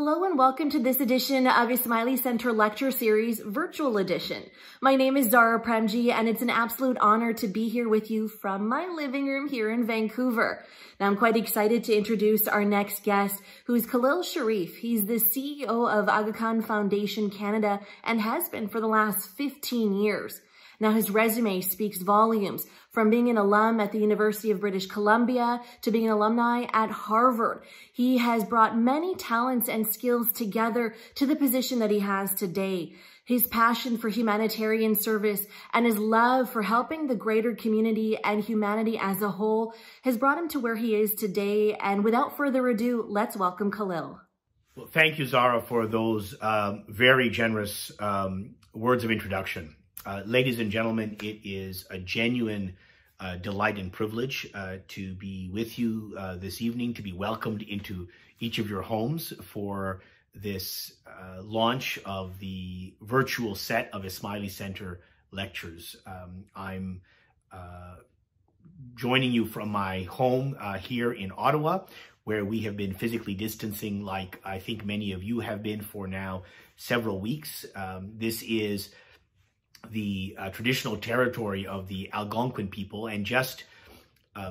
Hello and welcome to this edition of Ismaili Center Lecture Series Virtual Edition. My name is Zara Premji and it's an absolute honor to be here with you from my living room here in Vancouver. Now I'm quite excited to introduce our next guest, who is Khalil Sharif. He's the CEO of Aga Khan Foundation Canada and has been for the last 15 years. Now his resume speaks volumes, from being an alum at the University of British Columbia to being an alumni at Harvard. He has brought many talents and skills together to the position that he has today. His passion for humanitarian service and his love for helping the greater community and humanity as a whole has brought him to where he is today. And without further ado, let's welcome Khalil. Well, thank you, Zara, for those very generous words of introduction. Ladies and gentlemen, it is a genuine delight and privilege to be with you this evening, to be welcomed into each of your homes for this launch of the virtual set of Ismaili Center lectures. I'm joining you from my home here in Ottawa, where we have been physically distancing, like I think many of you have been for now several weeks. This is the traditional territory of the Algonquin people, and just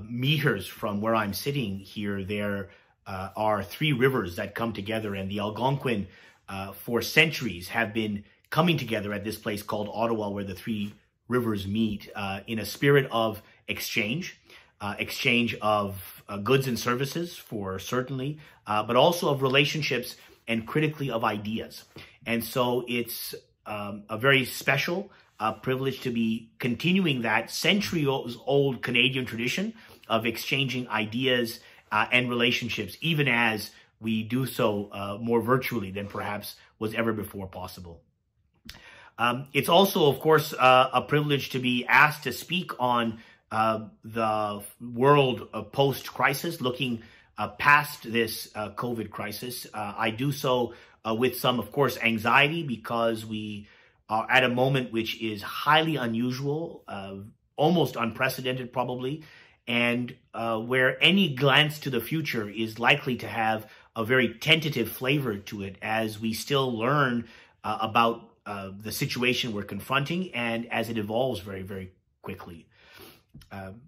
meters from where I'm sitting here, there are three rivers that come together, and the Algonquin for centuries have been coming together at this place called Ottawa, where the three rivers meet in a spirit of exchange of goods and services, for certainly, but also of relationships and critically of ideas. And so it's a very special privilege to be continuing that centuries-old Canadian tradition of exchanging ideas and relationships, even as we do so more virtually than perhaps was ever before possible. It's also, of course, a privilege to be asked to speak on the world post-crisis, looking past this COVID crisis. I do so with some, of course, anxiety, because we are at a moment which is highly unusual, almost unprecedented probably, and where any glance to the future is likely to have a very tentative flavor to it, as we still learn about the situation we're confronting and as it evolves very, very quickly.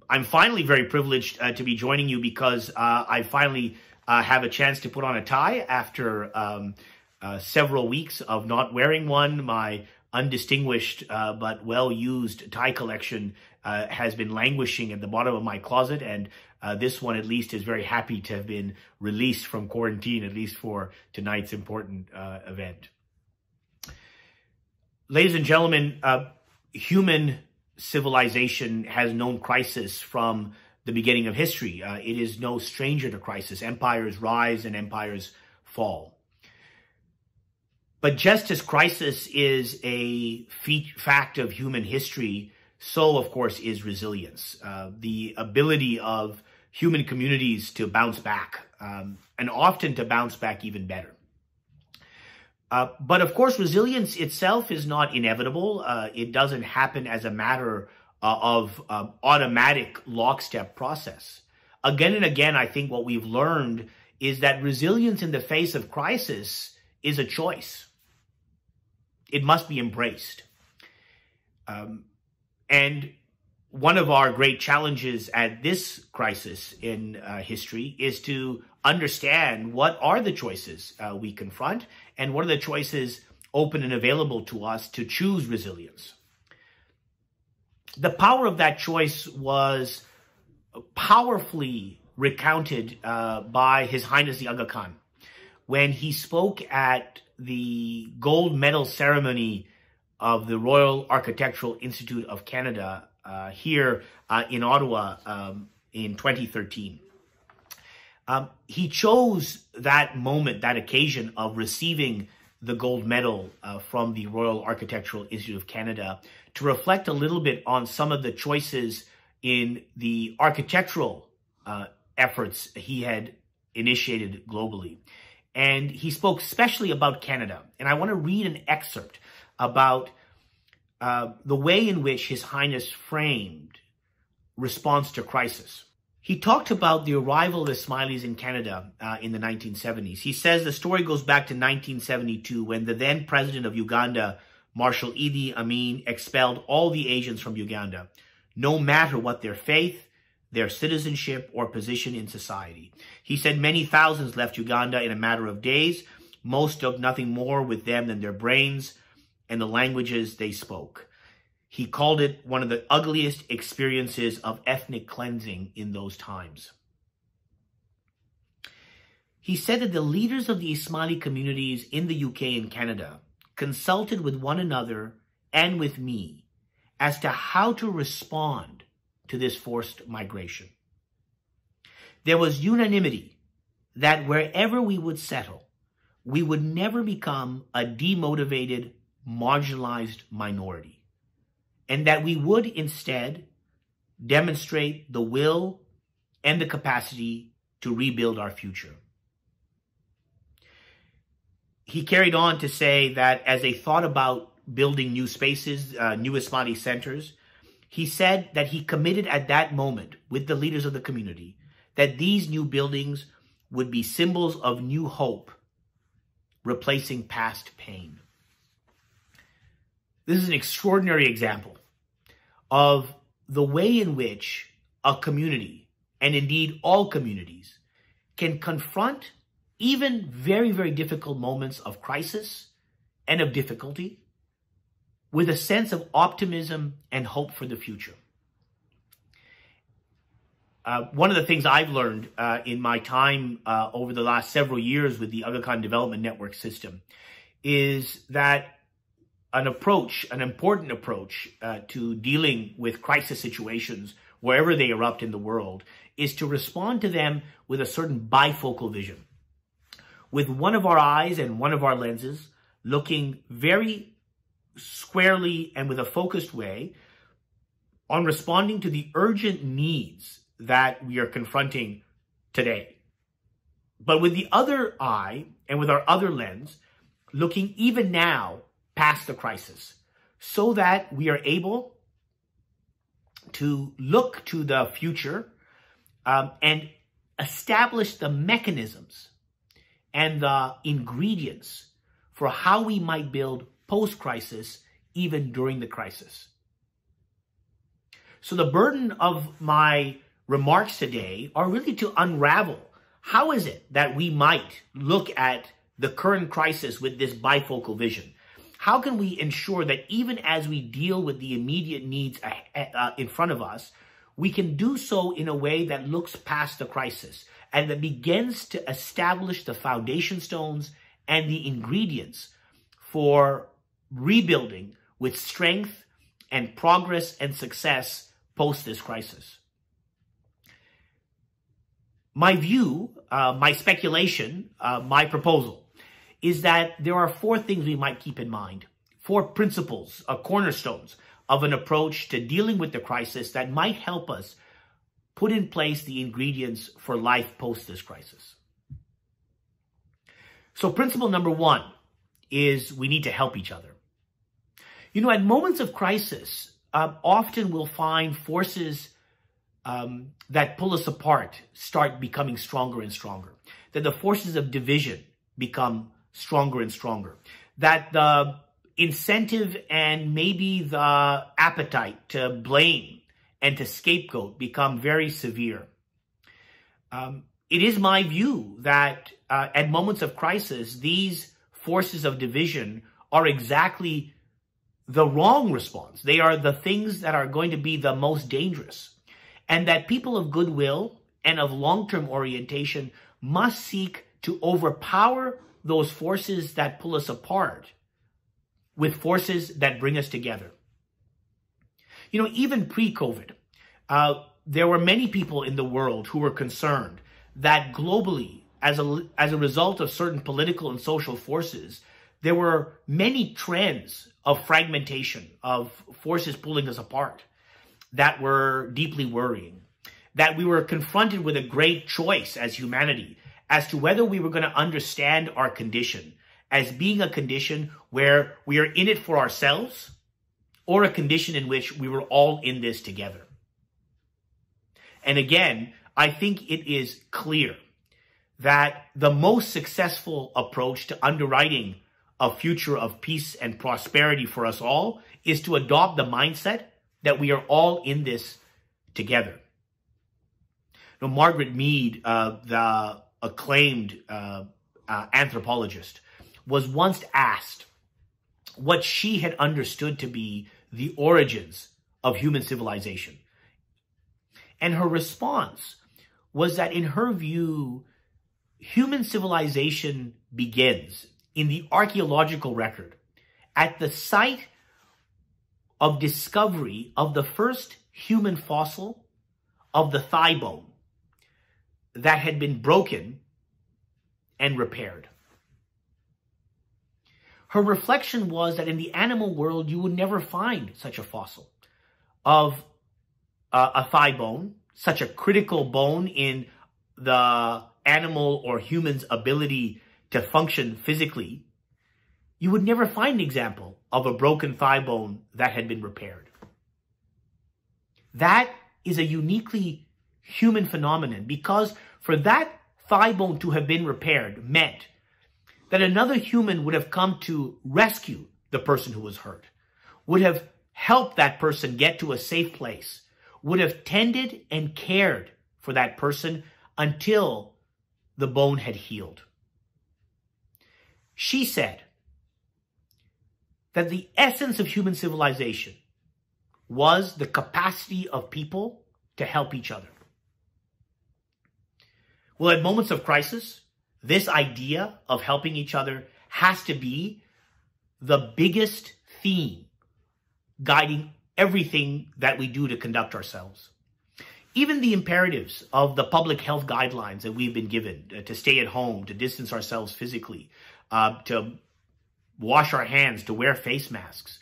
I'm finally very privileged to be joining you because I finally have a chance to put on a tie after several weeks of not wearing one. My undistinguished but well-used tie collection has been languishing at the bottom of my closet, and this one at least is very happy to have been released from quarantine, at least for tonight's important event. Ladies and gentlemen, human civilization has known crisis from the beginning of history. It is no stranger to crisis. Empires rise and empires fall. But just as crisis is a fact of human history, so, of course, is resilience. The ability of human communities to bounce back, and often to bounce back even better. But, of course, resilience itself is not inevitable. It doesn't happen as a matter of automatic lockstep process. Again and again, I think what we've learned is that resilience in the face of crisis is a choice. It must be embraced. And one of our great challenges at this crisis in history is to understand what are the choices we confront, and what are the choices open and available to us to choose resilience. The power of that choice was powerfully recounted by His Highness the Aga Khan when he spoke at the gold medal ceremony of the Royal Architectural Institute of Canada here in Ottawa in 2013. He chose that moment, that occasion of receiving the gold medal from the Royal Architectural Institute of Canada to reflect a little bit on some of the choices in the architectural efforts he had initiated globally. And he spoke especially about Canada. And I want to read an excerpt about the way in which His Highness framed response to crisis. He talked about the arrival of Ismailis in Canada in the 1970s. He says the story goes back to 1972 when the then president of Uganda, Marshal Idi Amin, expelled all the Asians from Uganda, no matter what their faith, their citizenship, or position in society. He said many thousands left Uganda in a matter of days. Most took nothing more with them than their brains and the languages they spoke. He called it one of the ugliest experiences of ethnic cleansing in those times. He said that the leaders of the Ismaili communities in the UK and Canada consulted with one another and with me as to how to respond to this forced migration. There was unanimity that wherever we would settle, we would never become a demotivated, marginalized minority, and that we would instead demonstrate the will and the capacity to rebuild our future. He carried on to say that as they thought about building new spaces, new Ismaili centers, he said that he committed at that moment with the leaders of the community that these new buildings would be symbols of new hope, replacing past pain. This is an extraordinary example of the way in which a community, and indeed all communities, can confront even very, very difficult moments of crisis and of difficulty with a sense of optimism and hope for the future. One of the things I've learned in my time over the last several years with the Aga Khan Development Network system is that an important approach to dealing with crisis situations wherever they erupt in the world is to respond to them with a certain bifocal vision, with one of our eyes and one of our lenses looking very squarely and with a focused way on responding to the urgent needs that we are confronting today. But with the other eye and with our other lens, looking even now past the crisis, so that we are able to look to the future and establish the mechanisms and the ingredients for how we might build post-crisis, even during the crisis. So the burden of my remarks today are really to unravel how is it that we might look at the current crisis with this bifocal vision. How can we ensure that even as we deal with the immediate needs in front of us, we can do so in a way that looks past the crisis and that begins to establish the foundation stones and the ingredients for rebuilding with strength and progress and success post this crisis? My view, my speculation, my proposal is that there are four things we might keep in mind, four principles, cornerstones of an approach to dealing with the crisis that might help us put in place the ingredients for life post this crisis. So principle number one is we need to help each other. You know, at moments of crisis, often we'll find forces that pull us apart start becoming stronger and stronger, that the forces of division become stronger and stronger, that the incentive and maybe the appetite to blame and to scapegoat become very severe. It is my view that at moments of crisis, these forces of division are exactly the wrong response. They are the things that are going to be the most dangerous, and that people of goodwill and of long-term orientation must seek to overpower those forces that pull us apart with forces that bring us together. You know, even pre-COVID, there were many people in the world who were concerned that globally, as a result of certain political and social forces, there were many trends of fragmentation, of forces pulling us apart that were deeply worrying, that we were confronted with a great choice as humanity as to whether we were going to understand our condition as being a condition where we are in it for ourselves or a condition in which we were all in this together. And again, I think it is clear that the most successful approach to underwriting a future of peace and prosperity for us all is to adopt the mindset that we are all in this together. Now, Margaret Mead, the acclaimed anthropologist, was once asked what she had understood to be the origins of human civilization. And her response was that in her view, human civilization begins in the archaeological record at the site of discovery of the first human fossil of the thigh bone that had been broken and repaired. Her reflection was that in the animal world, you would never find such a fossil of a thigh bone, such a critical bone in the animal or human's ability to function physically. You would never find an example of a broken thigh bone that had been repaired. That is a uniquely human phenomenon, because for that thigh bone to have been repaired meant that another human would have come to rescue the person who was hurt, would have helped that person get to a safe place, would have tended and cared for that person until the bone had healed. She said that the essence of human civilization was the capacity of people to help each other. Well, at moments of crisis, this idea of helping each other has to be the biggest theme guiding everything that we do to conduct ourselves. Even the imperatives of the public health guidelines that we've been given to stay at home, to distance ourselves physically, to wash our hands, to wear face masks,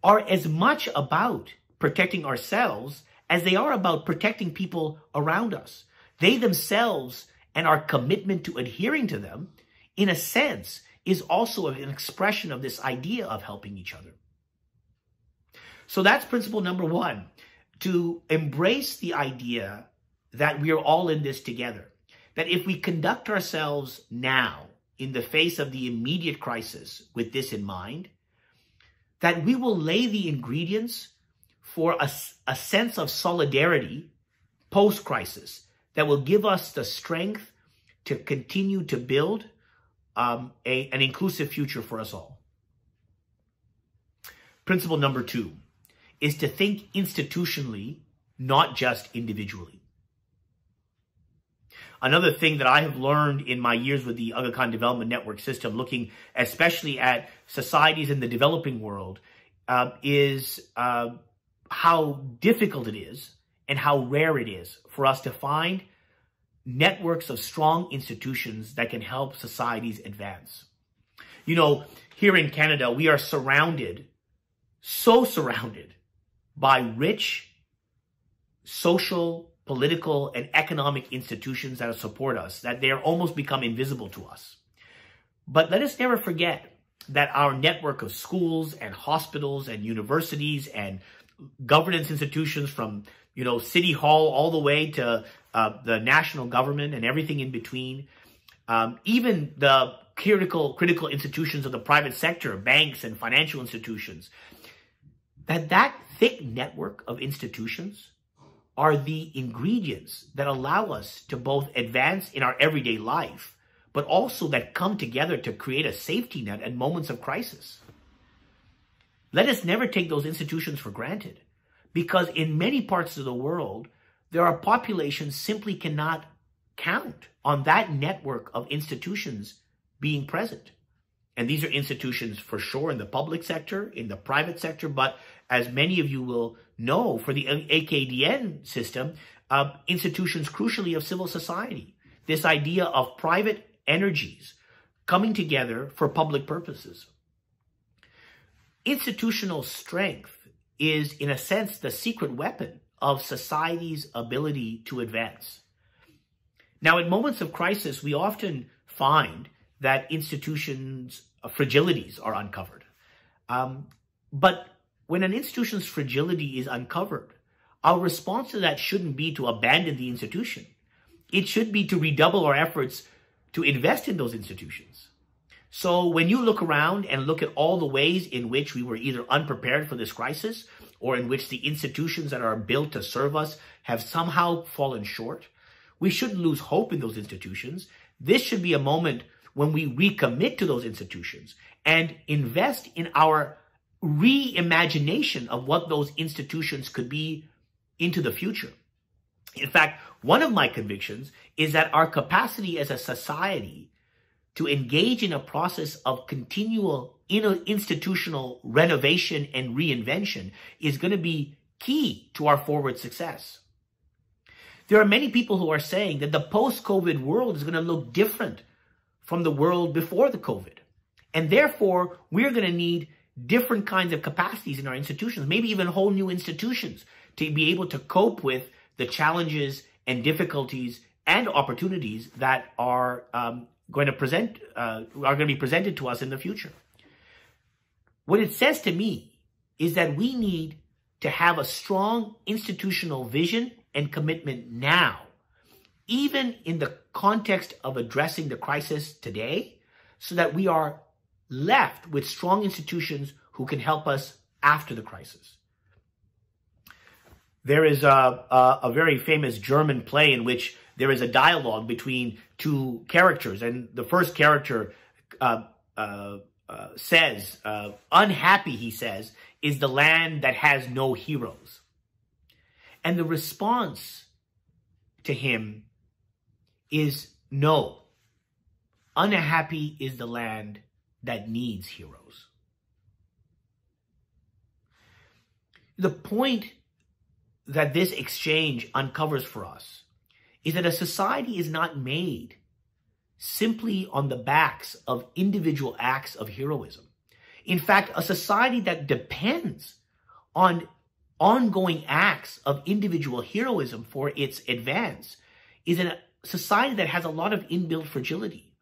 are as much about protecting ourselves as they are about protecting people around us. They themselves and our commitment to adhering to them, in a sense, is also an expression of this idea of helping each other. So that's principle number one, to embrace the idea that we are all in this together. That if we conduct ourselves now in the face of the immediate crisis with this in mind, that we will lay the ingredients for a sense of solidarity post-crisis that will give us the strength to continue to build an inclusive future for us all. Principle number two is to think institutionally, not just individually. Another thing that I have learned in my years with the Aga Khan Development Network system, looking especially at societies in the developing world, is how difficult it is and how rare it is for us to find networks of strong institutions that can help societies advance. You know, here in Canada, we are surrounded, so surrounded, by rich social, political, and economic institutions that support us, that they are almost become invisible to us. But let us never forget that our network of schools and hospitals and universities and governance institutions from, you know, City Hall all the way to the national government and everything in between, even the critical institutions of the private sector, banks and financial institutions, that thick network of institutions are the ingredients that allow us to both advance in our everyday life, but also that come together to create a safety net at moments of crisis. Let us never take those institutions for granted, because in many parts of the world, there are populations simply cannot count on that network of institutions being present. And these are institutions for sure in the public sector, in the private sector, but as many of you will know, for the AKDN system, institutions crucially of civil society. This idea of private energies coming together for public purposes. Institutional strength is, in a sense, the secret weapon of society's ability to advance. Now, in moments of crisis, we often find that institutions' fragilities are uncovered. But when an institution's fragility is uncovered, our response to that shouldn't be to abandon the institution. it should be to redouble our efforts to invest in those institutions. So when you look around and look at all the ways in which we were either unprepared for this crisis or in which the institutions that are built to serve us have somehow fallen short, we shouldn't lose hope in those institutions. This should be a moment when we recommit to those institutions and invest in our reimagination of what those institutions could be into the future. In fact, one of my convictions is that our capacity as a society to engage in a process of continual institutional renovation and reinvention is going to be key to our forward success. There are many people who are saying that the post-COVID world is going to look different from the world before the COVID. And therefore, we're going to need different kinds of capacities in our institutions, maybe even whole new institutions, to be able to cope with the challenges and difficulties and opportunities that are going to be presented to us in the future. What it says to me is that we need to have a strong institutional vision and commitment now, even in the context of addressing the crisis today, so that we are left with strong institutions who can help us after the crisis. There is a very famous German play in which there is a dialogue between two characters, and the first character says, unhappy, he says, is the land that has no heroes. And the response to him is no. Unhappy is the land that needs heroes. The point that this exchange uncovers for us is that a society is not made simply on the backs of individual acts of heroism. In fact, a society that depends on ongoing acts of individual heroism for its advance is a society that has a lot of inbuilt fragility.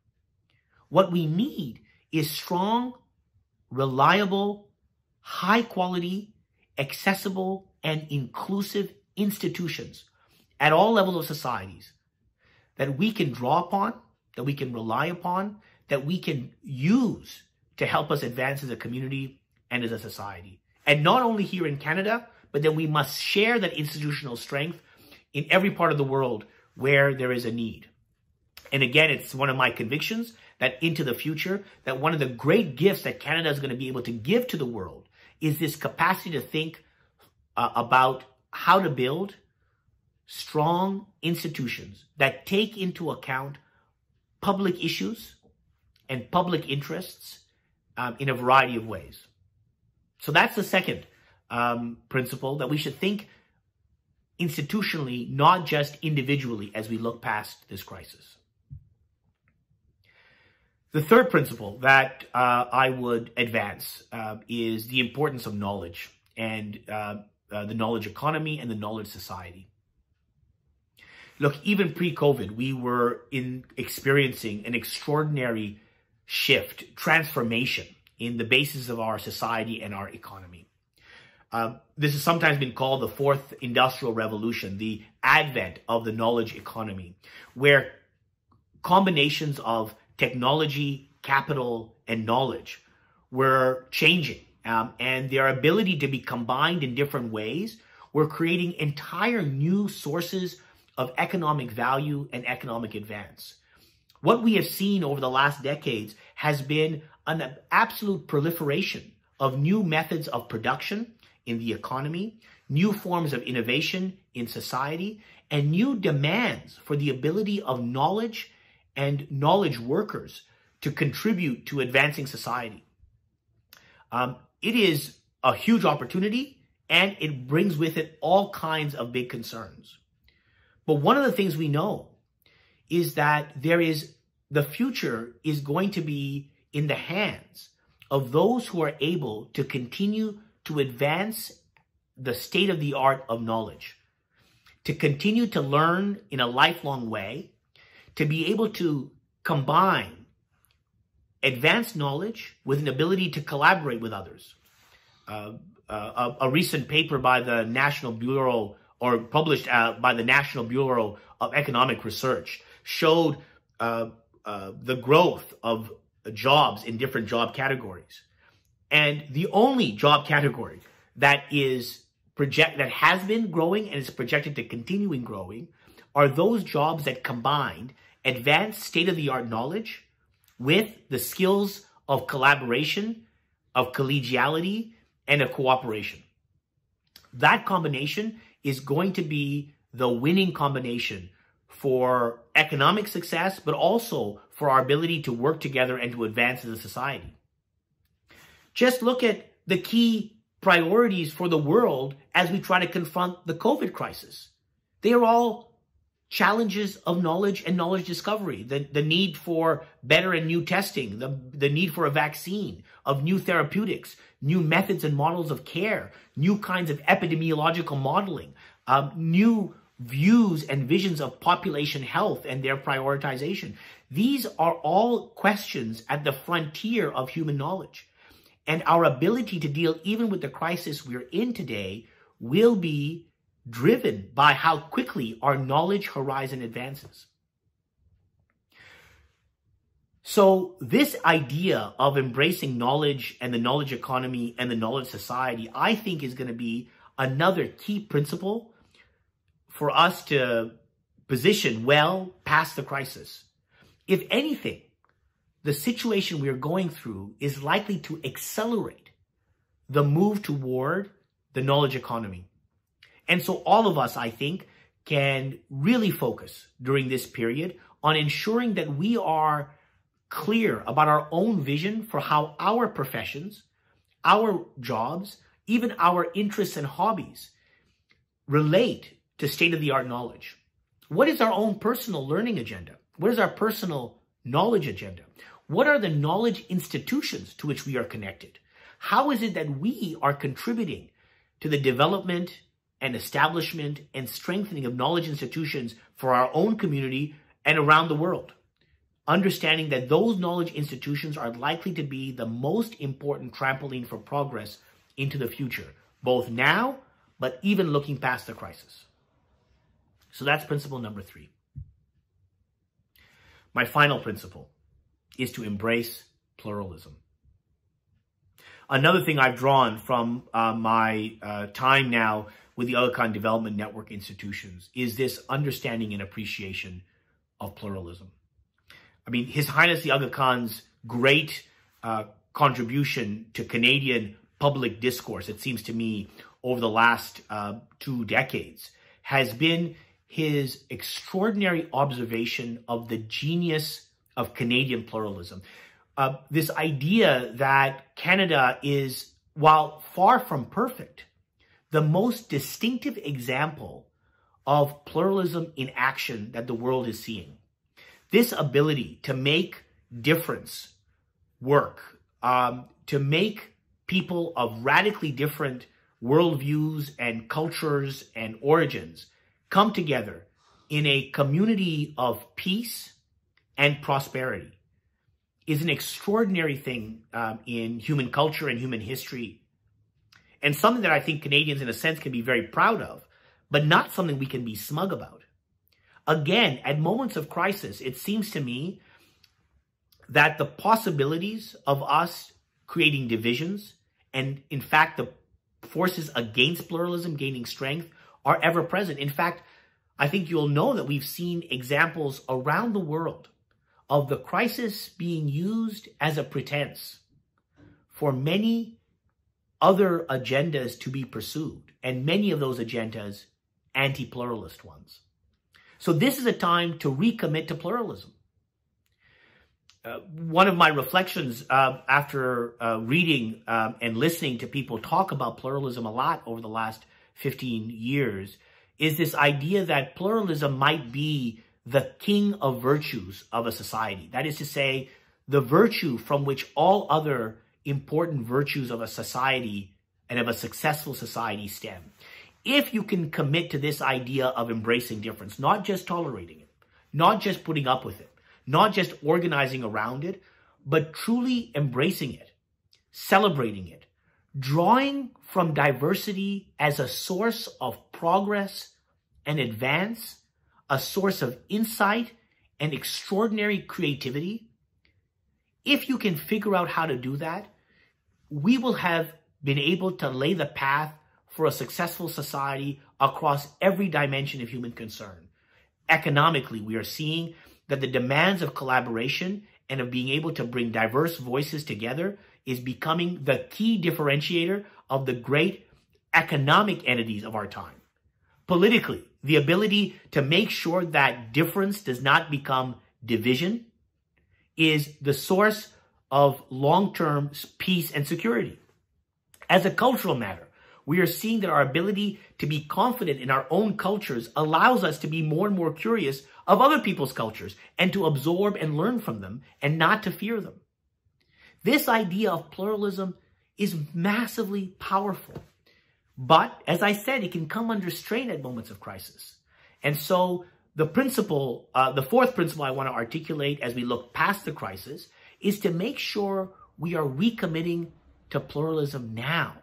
What we need is strong, reliable, high quality, accessible, and inclusive institutions at all levels of societies that we can draw upon, that we can rely upon, that we can use to help us advance as a community and as a society. And not only here in Canada, but then we must share that institutional strength in every part of the world where there is a need. And again, it's one of my convictions that into the future, that one of the great gifts that Canada is going to be able to give to the world is this capacity to think about how to build strong institutions that take into account public issues and public interests in a variety of ways. So that's the second principle, that we should think institutionally, not just individually, as we look past this crisis. The third principle that I would advance is the importance of knowledge and the knowledge economy and the knowledge society. Look, even pre-COVID, we were experiencing an extraordinary shift, transformation in the basis of our society and our economy. This has sometimes been called the fourth industrial revolution, the advent of the knowledge economy, where combinations of technology, capital, and knowledge were changing, and their ability to be combined in different ways were creating entire new sources of economic value and economic advance. What we have seen over the last decades has been an absolute proliferation of new methods of production in the economy, new forms of innovation in society, and new demands for the ability of knowledge and knowledge workers to contribute to advancing society. It is a huge opportunity, and it brings with it all kinds of big concerns. But one of the things we know is that the future is going to be in the hands of those who are able to continue to advance the state of the art of knowledge, to continue to learn in a lifelong way, to be able to combine advanced knowledge with an ability to collaborate with others. A recent paper by the National Bureau or published by the National Bureau of Economic Research showed the growth of jobs in different job categories. And the only job category that has been growing and is projected to continuing growing are those jobs that combined advanced state-of-the-art knowledge with the skills of collaboration, of collegiality, and of cooperation. That combination is going to be the winning combination for economic success, but also for our ability to work together and to advance as a society. Just look at the key priorities for the world as we try to confront the COVID crisis. They are all challenges of knowledge and knowledge discovery, the need for better and new testing, the need for a vaccine, of new therapeutics, new methods and models of care, new kinds of epidemiological modeling, new views and visions of population health and their prioritization. These are all questions at the frontier of human knowledge. And our ability to deal even with the crisis we're in today will be driven by how quickly our knowledge horizon advances. So this idea of embracing knowledge and the knowledge economy and the knowledge society, I think is going to be another key principle for us to position well past the crisis. If anything, the situation we are going through is likely to accelerate the move toward the knowledge economy. And so all of us, I think, can really focus during this period on ensuring that we are clear about our own vision for how our professions, our jobs, even our interests and hobbies relate to state-of-the-art knowledge. What is our own personal learning agenda? What is our personal knowledge agenda? What are the knowledge institutions to which we are connected? How is it that we are contributing to the development and establishment and strengthening of knowledge institutions for our own community and around the world? Understanding that those knowledge institutions are likely to be the most important trampoline for progress into the future, both now, but even looking past the crisis. So that's principle number 3. My final principle is to embrace pluralism. Another thing I've drawn from my time now with the Aga Khan Development Network institutions is this understanding and appreciation of pluralism. I mean, His Highness the Aga Khan's great contribution to Canadian public discourse, it seems to me, over the last 2 decades, has been his extraordinary observation of the genius of Canadian pluralism. This idea that Canada is, while far from perfect, the most distinctive example of pluralism in action that the world is seeing. This ability to make difference work, to make people of radically different worldviews and cultures and origins come together in a community of peace and prosperity is an extraordinary thing in human culture and human history, and something that I think Canadians, in a sense, can be very proud of, but not something we can be smug about. Again, at moments of crisis, it seems to me that the possibilities of us creating divisions and, in fact, the forces against pluralism gaining strength are ever present. In fact, I think you'll know that we've seen examples around the world of the crisis being used as a pretense for many other agendas to be pursued, and many of those agendas anti-pluralist ones. So this is a time to recommit to pluralism. One of my reflections after reading and listening to people talk about pluralism a lot over the last 15 years is this idea that pluralism might be the king of virtues of a society. That is to say, the virtue from which all other important virtues of a society and of a successful society stem. If you can commit to this idea of embracing difference, not just tolerating it, not just putting up with it, not just organizing around it, but truly embracing it, celebrating it, drawing from diversity as a source of progress and advance, a source of insight and extraordinary creativity, if you can figure out how to do that, we will have been able to lay the path for a successful society across every dimension of human concern. Economically, we are seeing that the demands of collaboration and of being able to bring diverse voices together is becoming the key differentiator of the great economic entities of our time. Politically, the ability to make sure that difference does not become division is the source of long-term peace and security. As a cultural matter, we are seeing that our ability to be confident in our own cultures allows us to be more and more curious of other people's cultures and to absorb and learn from them and not to fear them. This idea of pluralism is massively powerful. But, as I said, it can come under strain at moments of crisis. And so the fourth principle I want to articulate as we look past the crisis is to make sure we are recommitting to pluralism now.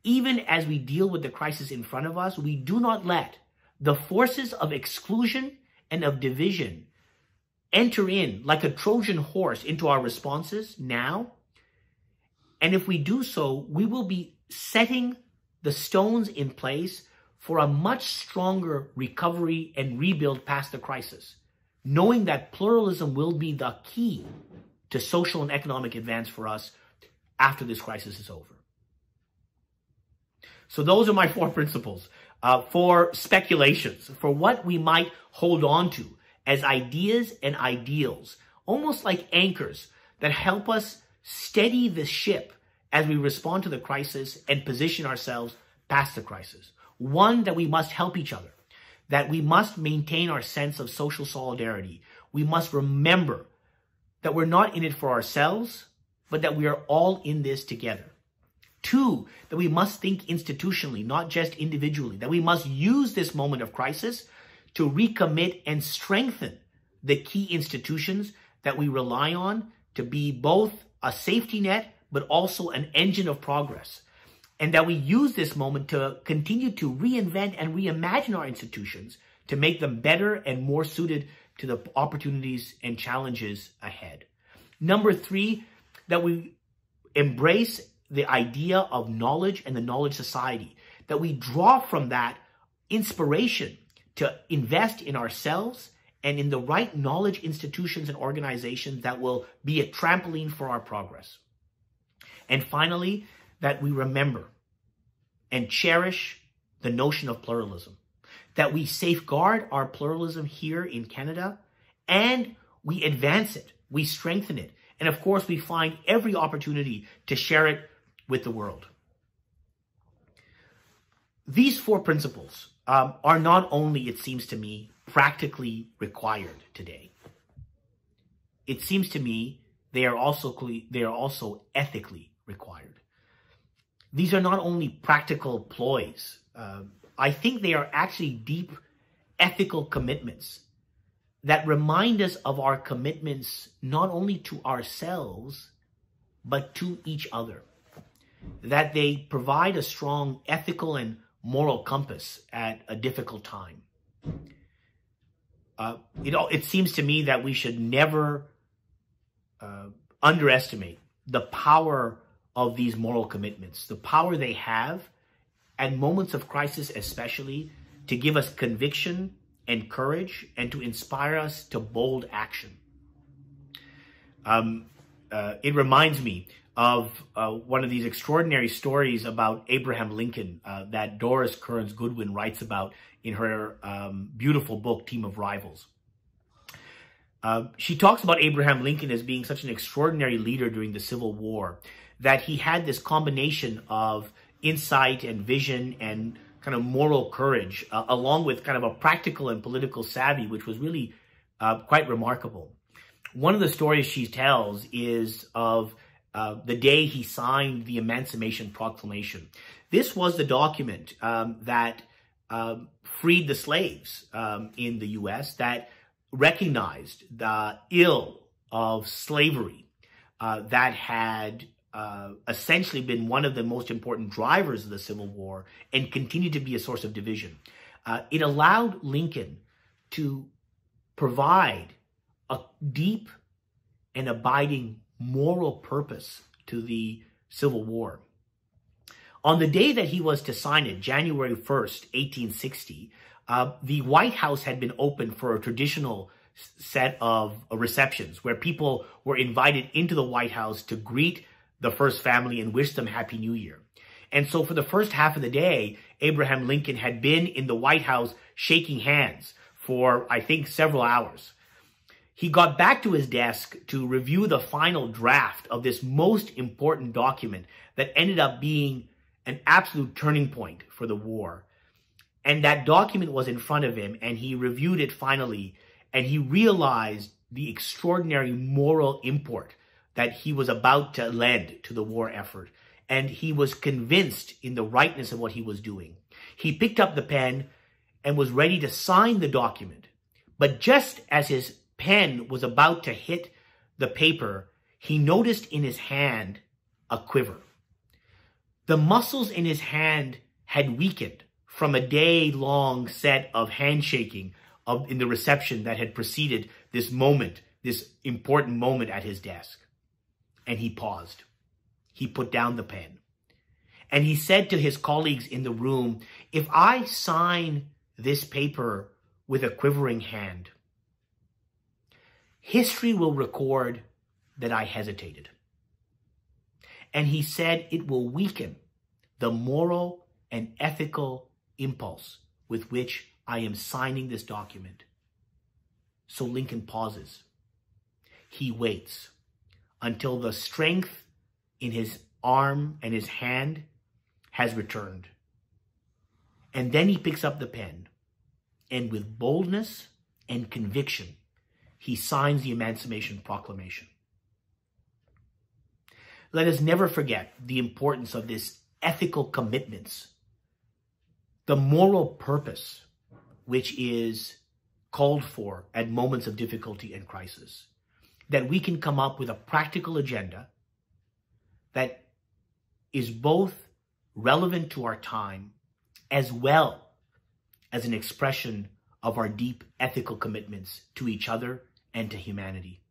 Even as we deal with the crisis in front of us, we do not let the forces of exclusion and of division enter in like a Trojan horse into our responses now. And if we do so, we will be setting the stones in place for a much stronger recovery and rebuild past the crisis, knowing that pluralism will be the key to social and economic advance for us after this crisis is over. So those are my four principles for speculations, for what we might hold on to as ideas and ideals, almost like anchors that help us steady the ship as we respond to the crisis and position ourselves past the crisis. One, that we must help each other, that we must maintain our sense of social solidarity. We must remember that we're not in it for ourselves, but that we are all in this together. Two, that we must think institutionally, not just individually, that we must use this moment of crisis to recommit and strengthen the key institutions that we rely on to be both a safety net, but also an engine of progress. And that we use this moment to continue to reinvent and reimagine our institutions to make them better and more suited to the opportunities and challenges ahead. Number three, that we embrace the idea of knowledge and the knowledge society, that we draw from that inspiration to invest in ourselves and in the right knowledge institutions and organizations that will be a trampoline for our progress. And finally, that we remember and cherish the notion of pluralism, that we safeguard our pluralism here in Canada and we advance it, we strengthen it, and of course we find every opportunity to share it with the world. These four principles are not only, it seems to me, practically required today. It seems to me they are also ethically required. These are not only practical ploys. I think they are actually deep ethical commitments that remind us of our commitments not only to ourselves, but to each other. That they provide a strong ethical and moral compass at a difficult time. It seems to me that we should never underestimate the power of these moral commitments, the power they have at moments of crisis especially to give us conviction and courage and to inspire us to bold action. It reminds me of one of these extraordinary stories about Abraham Lincoln that Doris Kearns Goodwin writes about in her beautiful book, Team of Rivals. She talks about Abraham Lincoln as being such an extraordinary leader during the Civil War, that he had this combination of insight and vision and kind of moral courage, along with kind of a practical and political savvy, which was really quite remarkable. One of the stories she tells is of the day he signed the Emancipation Proclamation. This was the document that freed the slaves in the U.S., that recognized the ill of slavery that had essentially been one of the most important drivers of the Civil War and continued to be a source of division. It allowed Lincoln to provide a deep and abiding moral purpose to the Civil War. On the day that he was to sign it, January 1st, 1860, the White House had been opened for a traditional set of receptions where people were invited into the White House to greet the first family and wish them Happy New Year. And so for the first half of the day, Abraham Lincoln had been in the White House shaking hands for, I think, several hours. He got back to his desk to review the final draft of this most important document that ended up being an absolute turning point for the war. And that document was in front of him, and he reviewed it finally, and he realized the extraordinary moral import that he was about to lend to the war effort. And he was convinced in the rightness of what he was doing. He picked up the pen and was ready to sign the document. But just as his pen was about to hit the paper, he noticed in his hand a quiver. The muscles in his hand had weakened from a day-long set of handshaking in the reception that had preceded this moment, this important moment at his desk. And he paused. He put down the pen. And he said to his colleagues in the room, "If I sign this paper with a quivering hand, history will record that I hesitated." And he said it will weaken the moral and ethical impulse with which I am signing this document. So Lincoln pauses. He waits until the strength in his arm and his hand has returned. And then he picks up the pen, and with boldness and conviction, he signs the Emancipation Proclamation. Let us never forget the importance of this ethical commitments, the moral purpose which is called for at moments of difficulty and crisis, that we can come up with a practical agenda that is both relevant to our time as well as an expression of our deep ethical commitments to each other and to humanity.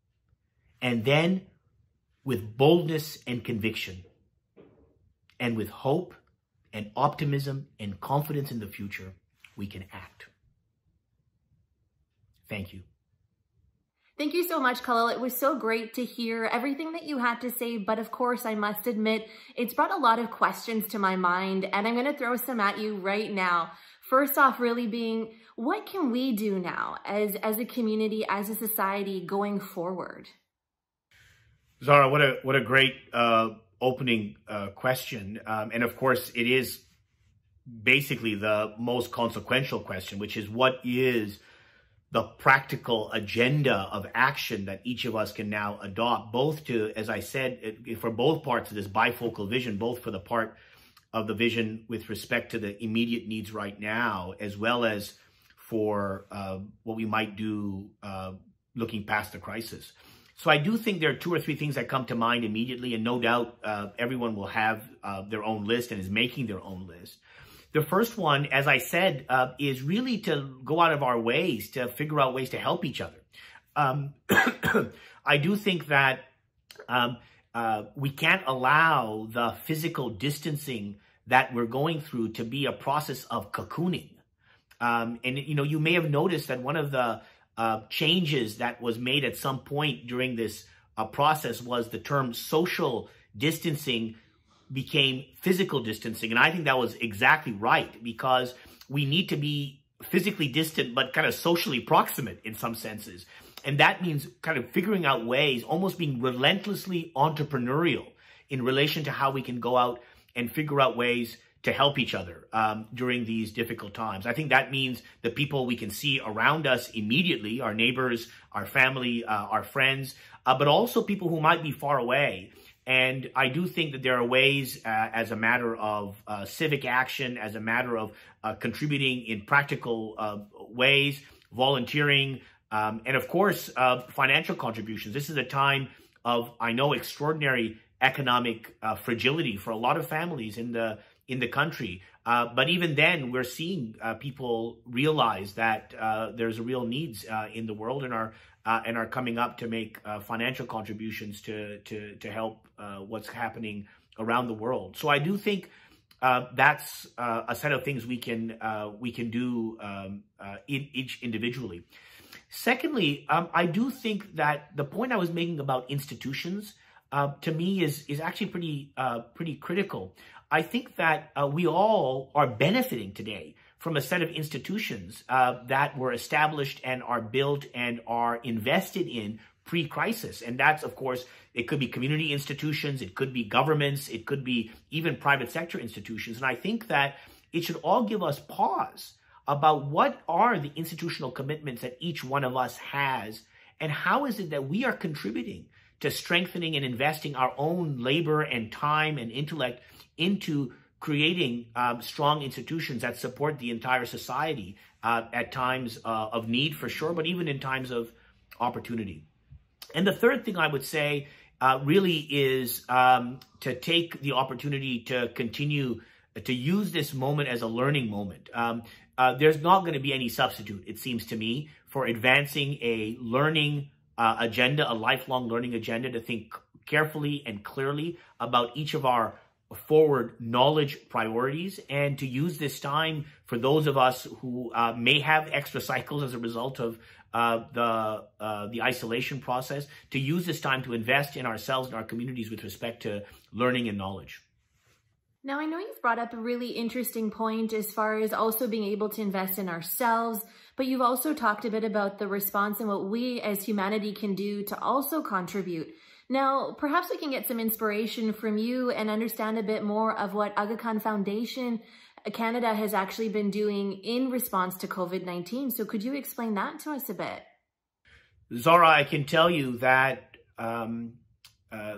And then, with boldness and conviction, and with hope and optimism and confidence in the future, we can act. Thank you. Thank you so much, Khalil. It was so great to hear everything that you had to say, but of course, I must admit, it's brought a lot of questions to my mind, and I'm going to throw some at you right now. First off, really being, what can we do now as a community, as a society going forward? Zara, what a great opening question. And of course, it is basically the most consequential question, which is what is the practical agenda of action that each of us can now adopt, both to, as I said, for both parts of this bifocal vision, both for the part of the vision with respect to the immediate needs right now, as well as for what we might do looking past the crisis. So I do think there are two or three things that come to mind immediately, and no doubt everyone will have their own list and is making their own list. The first one, as I said, is really to go out of our ways to figure out ways to help each other. I do think that we can't allow the physical distancing that we're going through to be a process of cocooning. And, you know, you may have noticed that one of the changes that was made at some point during this process was the term social distancing became physical distancing. And I think that was exactly right, because we need to be physically distant, but kind of socially proximate in some senses. And that means kind of figuring out ways, almost being relentlessly entrepreneurial in relation to how we can go out and figure out ways to help each other during these difficult times. I think that means the people we can see around us immediately, our neighbors, our family, our friends, but also people who might be far away. And I do think that there are ways as a matter of civic action, as a matter of contributing in practical ways, volunteering, and of course, financial contributions. This is a time of, I know, extraordinary economic fragility for a lot of families in the country. But even then, we're seeing people realize that there's real needs in the world and are coming up to make financial contributions to help what's happening around the world. So I do think that's a set of things we can do each individually. Secondly, I do think that the point I was making about institutions, to me, is actually pretty critical. I think that we all are benefiting today from a set of institutions that were established and are built and are invested in pre-crisis. And that's, of course, it could be community institutions, it could be governments, it could be even private sector institutions. And I think that it should all give us pause about what are the institutional commitments that each one of us has, and how is it that we are contributing to strengthening and investing our own labor and time and intellect into creating strong institutions that support the entire society at times of need, for sure, but even in times of opportunity. And the third thing I would say really is to take the opportunity to continue to use this moment as a learning moment. There's not going to be any substitute, it seems to me, for advancing a learning agenda, a lifelong learning agenda, to think carefully and clearly about each of our forward knowledge priorities, and to use this time for those of us who may have extra cycles as a result of the isolation process, to use this time to invest in ourselves and our communities with respect to learning and knowledge. Now, I know you've brought up a really interesting point as far as also being able to invest in ourselves, but you've also talked a bit about the response and what we as humanity can do to also contribute. Now, perhaps we can get some inspiration from you and understand a bit more of what Aga Khan Foundation Canada has actually been doing in response to COVID-19. So could you explain that to us a bit? Zara, I can tell you that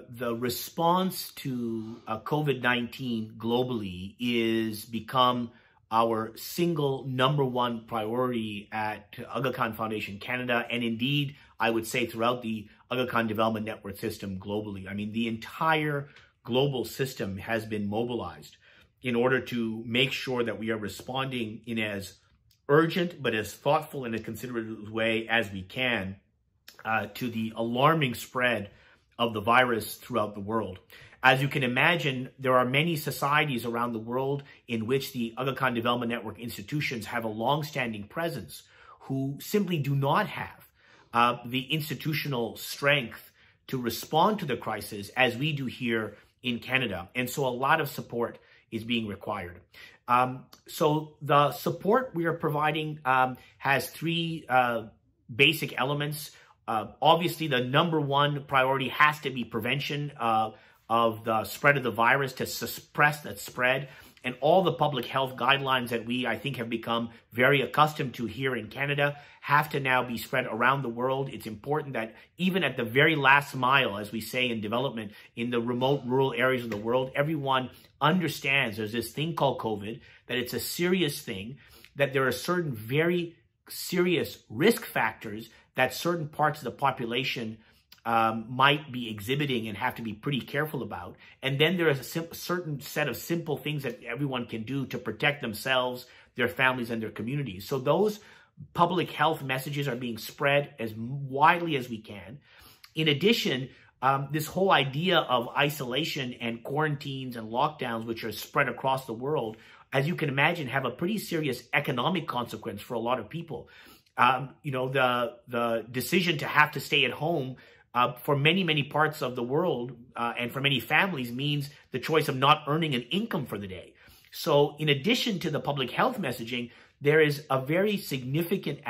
the response to COVID-19 globally is become our single #1 priority at Aga Khan Foundation Canada, and indeed, I would say throughout the Aga Khan Development Network system globally. I mean, the entire global system has been mobilized in order to make sure that we are responding in as urgent but as thoughtful and a considerate way as we can to the alarming spread of the virus throughout the world. As you can imagine, there are many societies around the world in which the Aga Khan Development Network institutions have a long-standing presence who simply do not have the institutional strength to respond to the crisis as we do here in Canada. And so a lot of support is being required. So the support we are providing has three basic elements. Obviously, the #1 priority has to be prevention of the spread of the virus, to suppress that spread. And all the public health guidelines that we, I think, have become very accustomed to here in Canada have to now be spread around the world. It's important that even at the very last mile, as we say in development, in the remote rural areas of the world, everyone understands there's this thing called COVID, that it's a serious thing, that there are certain very serious risk factors that certain parts of the population might be exhibiting and have to be pretty careful about. And then there is a certain set of simple things that everyone can do to protect themselves, their families, and their communities. So those public health messages are being spread as widely as we can. In addition, this whole idea of isolation and quarantines and lockdowns, which are spread across the world, as you can imagine, have a pretty serious economic consequence for a lot of people. The decision to have to stay at home for many parts of the world and for many families means the choice of not earning an income for the day. So in addition to the public health messaging, there is a very significant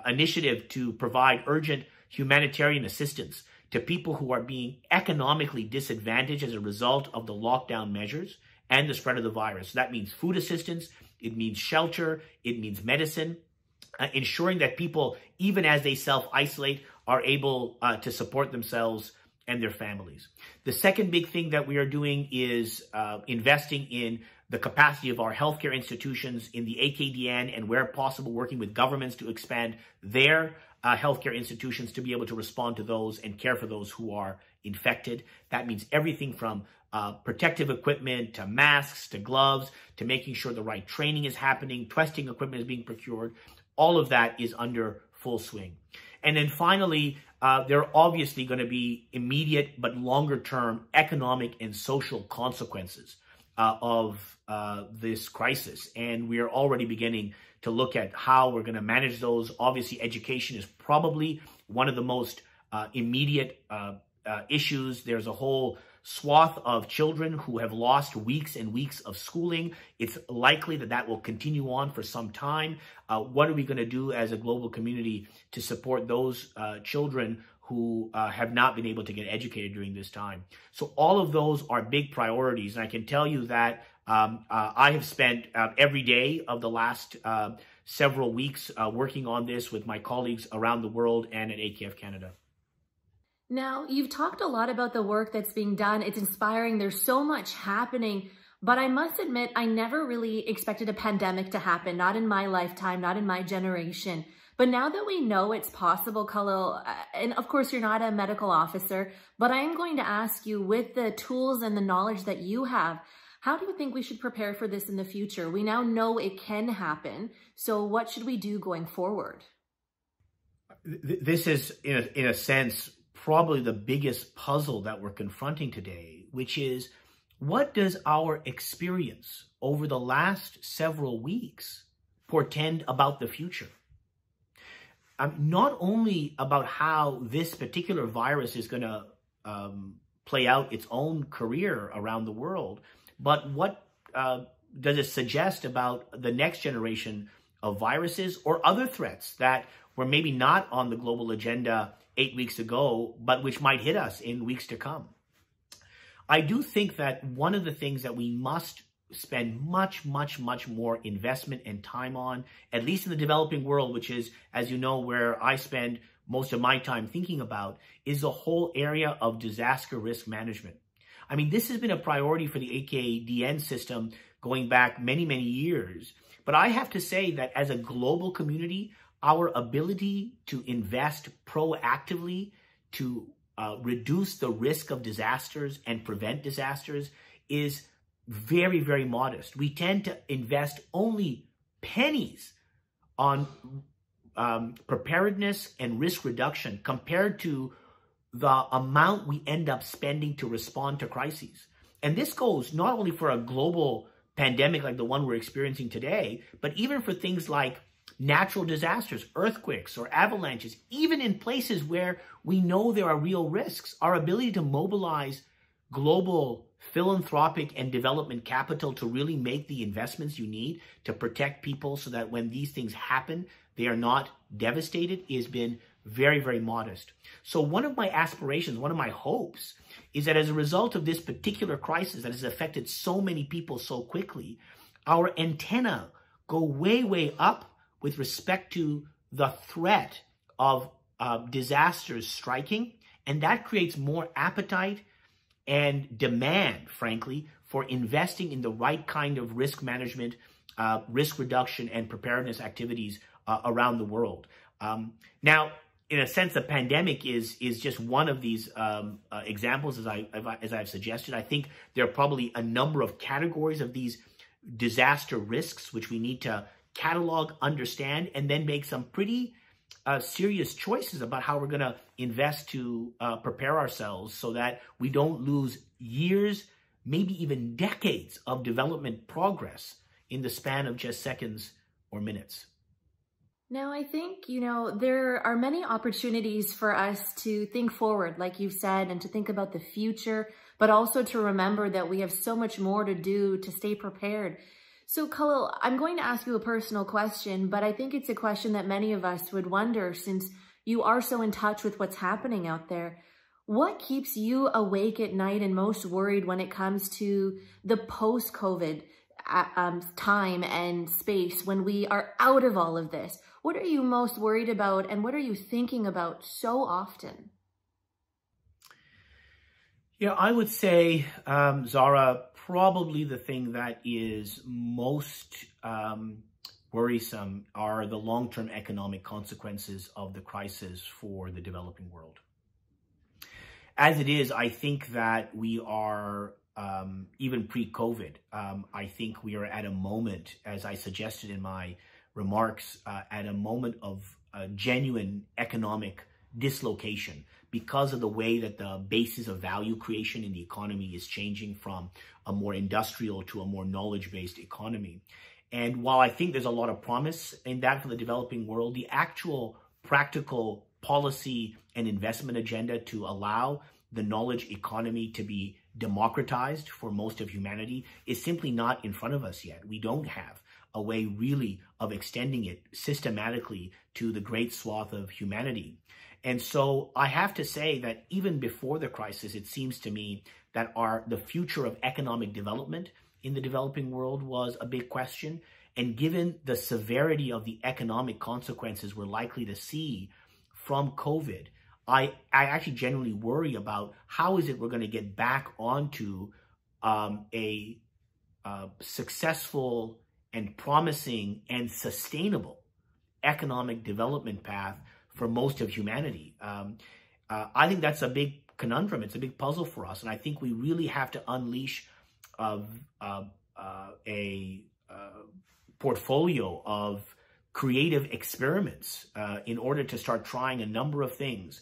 initiative to provide urgent humanitarian assistance to people who are being economically disadvantaged as a result of the lockdown measures and the spread of the virus. So that means food assistance, it means shelter, it means medicine, ensuring that people, even as they self-isolate, are able to support themselves and their families. The second big thing that we are doing is investing in the capacity of our healthcare institutions in the AKDN, and where possible, working with governments to expand their healthcare institutions to be able to respond to those and care for those who are infected. That means everything from protective equipment to masks to gloves to making sure the right training is happening, testing equipment is being procured. All of that is under full swing. And then finally, there are obviously going to be immediate but longer term economic and social consequences of this crisis. And we are already beginning to look at how we're going to manage those. Obviously, education is probably one of the most immediate issues. There's a whole swath of children who have lost weeks and weeks of schooling. It's likely that that will continue on for some time. What are we going to do as a global community to support those children who have not been able to get educated during this time? So all of those are big priorities. And I can tell you that I have spent every day of the last several weeks working on this with my colleagues around the world and at AKF Canada. Now, you've talked a lot about the work that's being done. It's inspiring. There's so much happening. But I must admit, I never really expected a pandemic to happen, not in my lifetime, not in my generation. But now that we know it's possible, Khalil, and of course you're not a medical officer, but I am going to ask you, with the tools and the knowledge that you have, how do you think we should prepare for this in the future? We now know it can happen. So what should we do going forward? This is, in a sense, probably the biggest puzzle that we're confronting today, which is, what does our experience over the last several weeks portend about the future? Not only about how this particular virus is going to play out its own career around the world, but what does it suggest about the next generation of viruses or other threats that were maybe not on the global agenda 8 weeks ago, but which might hit us in weeks to come? I do think that one of the things that we must spend much more investment and time on, at least in the developing world, which is, as you know, where I spend most of my time thinking about, is the whole area of disaster risk management. I mean, this has been a priority for the AKDN system going back many years. But I have to say that as a global community, our ability to invest proactively to reduce the risk of disasters and prevent disasters is very modest. We tend to invest only pennies on preparedness and risk reduction compared to the amount we end up spending to respond to crises. And this goes not only for a global pandemic like the one we're experiencing today, but even for things like natural disasters, earthquakes or avalanches, even in places where we know there are real risks. Our ability to mobilize global philanthropic and development capital to really make the investments you need to protect people so that when these things happen, they are not devastated has been very modest. So one of my aspirations, one of my hopes is that as a result of this particular crisis that has affected so many people so quickly, our antenna go way up with respect to the threat of disasters striking, and that creates more appetite and demand, frankly, for investing in the right kind of risk management, risk reduction, and preparedness activities around the world. Now, in a sense, the pandemic is just one of these examples, as I've suggested. I think there are probably a number of categories of these disaster risks which we need to catalog, understand, and then make some pretty serious choices about how we're going to invest to prepare ourselves so that we don't lose years, maybe even decades of development progress in the span of just seconds or minutes. Now, I think, there are many opportunities for us to think forward, like you've said, and to think about the future, but also to remember that we have so much more to do to stay prepared. So, Khalil, I'm going to ask you a personal question, but I think it's a question that many of us would wonder since you are so in touch with what's happening out there. What keeps you awake at night and most worried when it comes to the post-COVID time and space when we are out of all of this? What are you most worried about, and what are you thinking about so often? Yeah, I would say, Zara, probably the thing that is most worrisome are the long-term economic consequences of the crisis for the developing world. As it is, I think that we are, even pre-COVID, I think we are at a moment, as I suggested in my remarks, at a moment of genuine economic dislocation because of the way that the basis of value creation in the economy is changing from a more industrial to a more knowledge-based economy. And while I think there's a lot of promise in that for the developing world, the actual practical policy and investment agenda to allow the knowledge economy to be democratized for most of humanity is simply not in front of us yet. We don't have a way really of extending it systematically to the great swath of humanity. And so I have to say that even before the crisis, it seems to me that the future of economic development in the developing world was a big question. And given the severity of the economic consequences we're likely to see from COVID, I actually genuinely worry about how is it we're going to get back onto a successful and promising and sustainable economic development path for most of humanity. I think that's a big conundrum. It's a big puzzle for us. And I think we really have to unleash a portfolio of creative experiments in order to start trying a number of things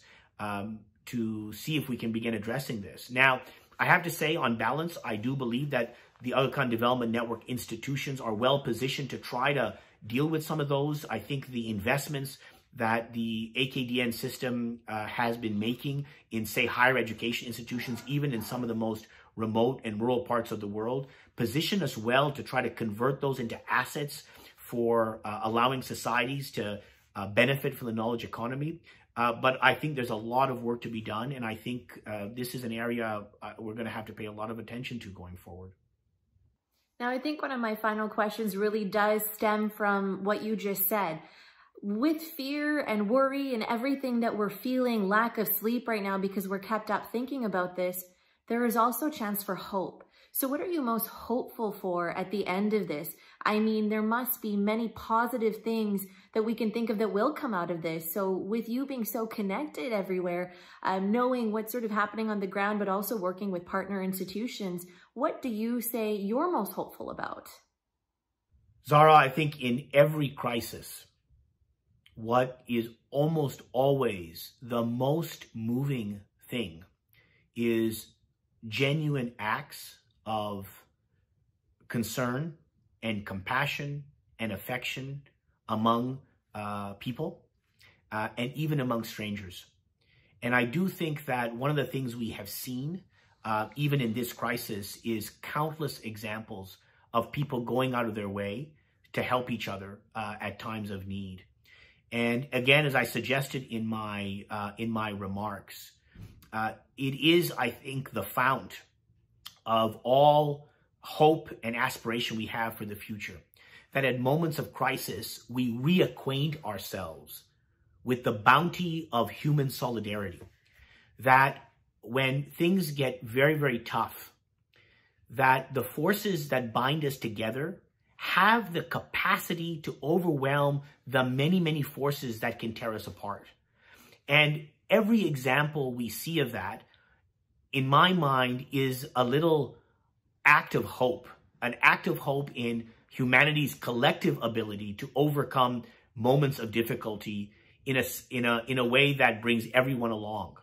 to see if we can begin addressing this. Now, I have to say, on balance, I do believe that the Aga Khan Development Network institutions are well positioned to try to deal with some of those. I think the investments that the AKDN system has been making in, say, higher education institutions, even in some of the most remote and rural parts of the world, position us well to try to convert those into assets for allowing societies to benefit from the knowledge economy. But I think there's a lot of work to be done, and I think this is an area we're going to have to pay a lot of attention to going forward. Now, I think one of my final questions really does stem from what you just said. With fear and worry and everything that we're feeling, lack of sleep right now because we're kept up thinking about this, there is also a chance for hope. So what are you most hopeful for at the end of this? I mean, there must be many positive things that we can think of that will come out of this. So with you being so connected everywhere, knowing what's sort of happening on the ground, but also working with partner institutions, what do you say you're most hopeful about? Zara, I think in every crisis, what is almost always the most moving thing is genuine acts of concern and compassion and affection among people and even among strangers. And I do think that one of the things we have seen, even in this crisis, is countless examples of people going out of their way to help each other at times of need. And again, as I suggested in my remarks, it is, I think, the fount of all hope and aspiration we have for the future. That at moments of crisis, we reacquaint ourselves with the bounty of human solidarity. That when things get very, very tough, that the forces that bind us together have the capacity to overwhelm the many, many forces that can tear us apart. And every example we see of that, in my mind, is a little act of hope, an act of hope in humanity's collective ability to overcome moments of difficulty in a way that brings everyone along.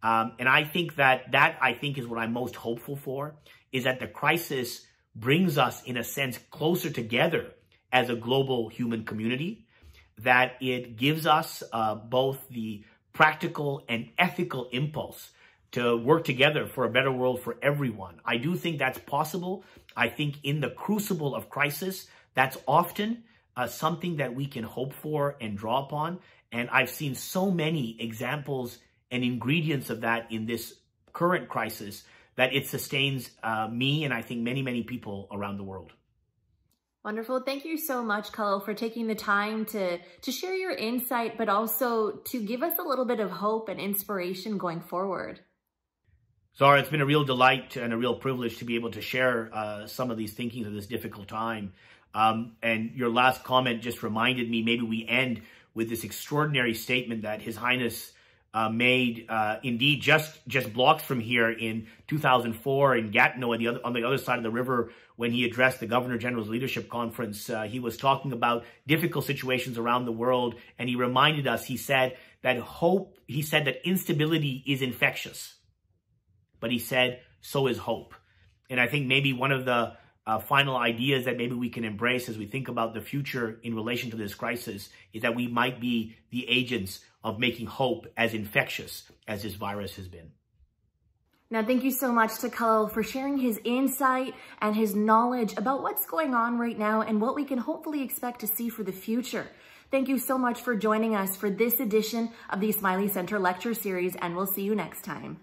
And I think that I think is what I'm most hopeful for, is that the crisis brings us, in a sense, closer together as a global human community, that it gives us both the practical and ethical impulse to work together for a better world for everyone. I do think that's possible. I think in the crucible of crisis, that's often something that we can hope for and draw upon. And I've seen so many examples and ingredients of that in this current crisis that it sustains me and I think many, many people around the world. Wonderful. Thank you so much, Khalil, for taking the time to share your insight, but also to give us a little bit of hope and inspiration going forward. Zara, it's been a real delight and a real privilege to be able to share some of these thinkings of this difficult time. And your last comment just reminded me, maybe we end with this extraordinary statement that His Highness made, indeed, just blocks from here in 2004 in Gatineau on the other side of the river when he addressed the Governor General's Leadership Conference. He was talking about difficult situations around the world, and he reminded us, he said that instability is infectious, but he said, so is hope. And I think maybe one of the final ideas that maybe we can embrace as we think about the future in relation to this crisis is that we might be the agents of making hope as infectious as this virus has been. Now, thank you so much to Khalil for sharing his insight and his knowledge about what's going on right now and what we can hopefully expect to see for the future. Thank you so much for joining us for this edition of the Ismaili Center Lecture Series, and we'll see you next time.